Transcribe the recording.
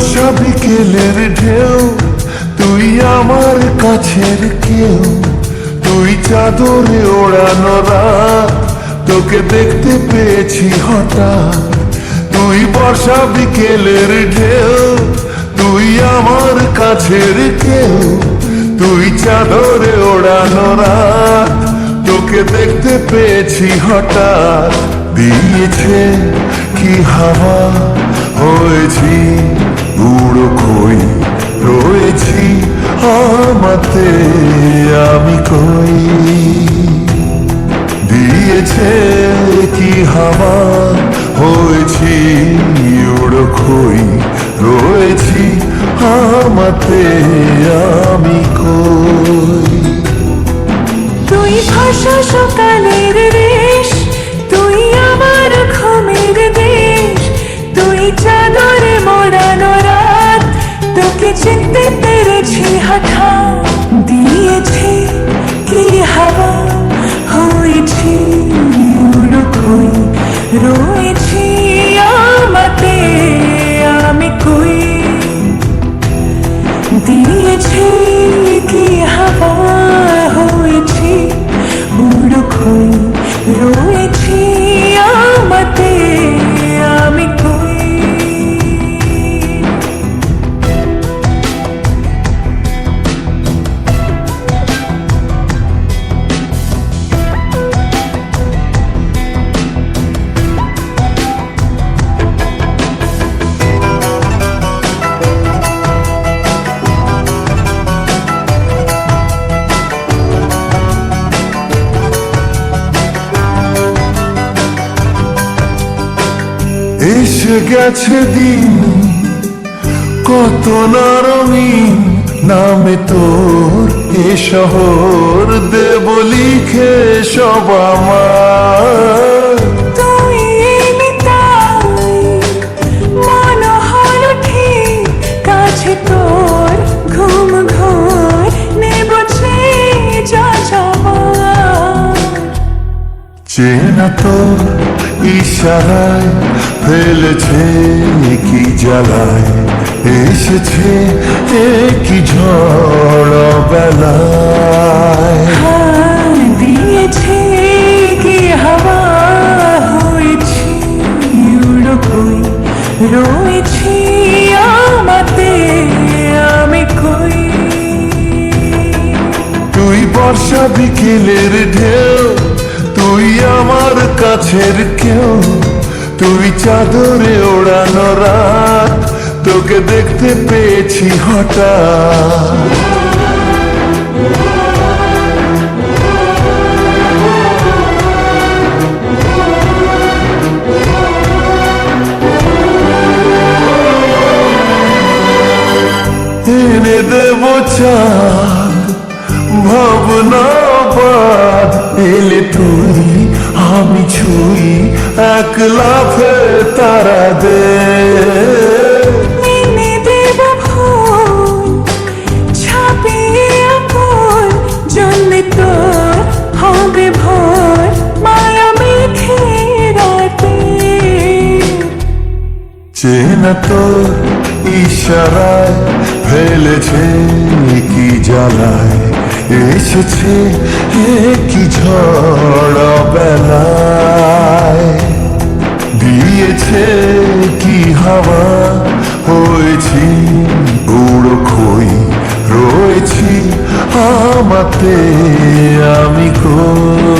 বর্ষা বিকেলের ঢেউ, তুই আমার কাছের কেউ, তুই চাদরে ওড়ানো রাত, তোকে দেখতে পেয়েছি হঠাৎ। তুই বর্ষা বিকেলের ঢেউ, তুই আমার কাছের কেউ, তুই চাদরে ওড়ানো রাত, তোকে দেখতে পেয়েছি হঠাৎ। দিয়েছে কি হাওয়া, হয়েছি বুড়ো খই, রয়েছি আমাতে আমি কই। দিয়েছে কি হাওয়া, হয়েছি উড়ো খই, রয়েছি আমাতে আমি কই। তুই ভাষা সকালের রেশ, তুই আমার ঘুমের দেশ, তুই চাদরে মোড়ানো রাত, তোকে চিনতে পেরেছি হঠাৎ। দিয়েছে কি হাওয়া, হয়েছি উড়ো খই, রয়েছি আমাতে আমি কই। দিয়েছে কি হাওয়া, হয়েছি উড়ো খই, রয়েছি আমাতে আমি কই। এসে গেছে দিন কত না রঙিন, নামে তোর এ শহর দেব লিখে সব আমার। তুই এলি তাই মন হলো ঠিক, কাছে তোর ঘুম ঘোর নেব যা যাবার। চেনা তোর ইশারায় ফেলেছে কি জ্বালায়, এসেছে কি ঝড় বেলায়। দিয়েছে কি হাওয়া, হয়েছি উড়ো খই, রয়েছি আমাতে আমি কই। তুই বর্ষা বিকেলের ঢেউ, তুই আমার কাছের কেউ, তুই চাদরে ওড়ানো রাত, তোকে দেখতে পেয়েছি হঠাৎ। এনে দেব চাঁদ ভাবনা বাদ, এলে তুই আমি ছুই এক লাফে তারা দে। এনে দেব ফুল ছাপিয়ে আপন, জন্মে তোর হবে ভোর মায়া মেঘে রাতে। চেনা তোর ইশারায় ফেলেছে কি জ্বালায়, এসেছে কি ঝড় বেলায়। দিয়েছে কি হাওয়া, হয়েছি উড়ো খই, রয়েছি আমাতে আমি কই।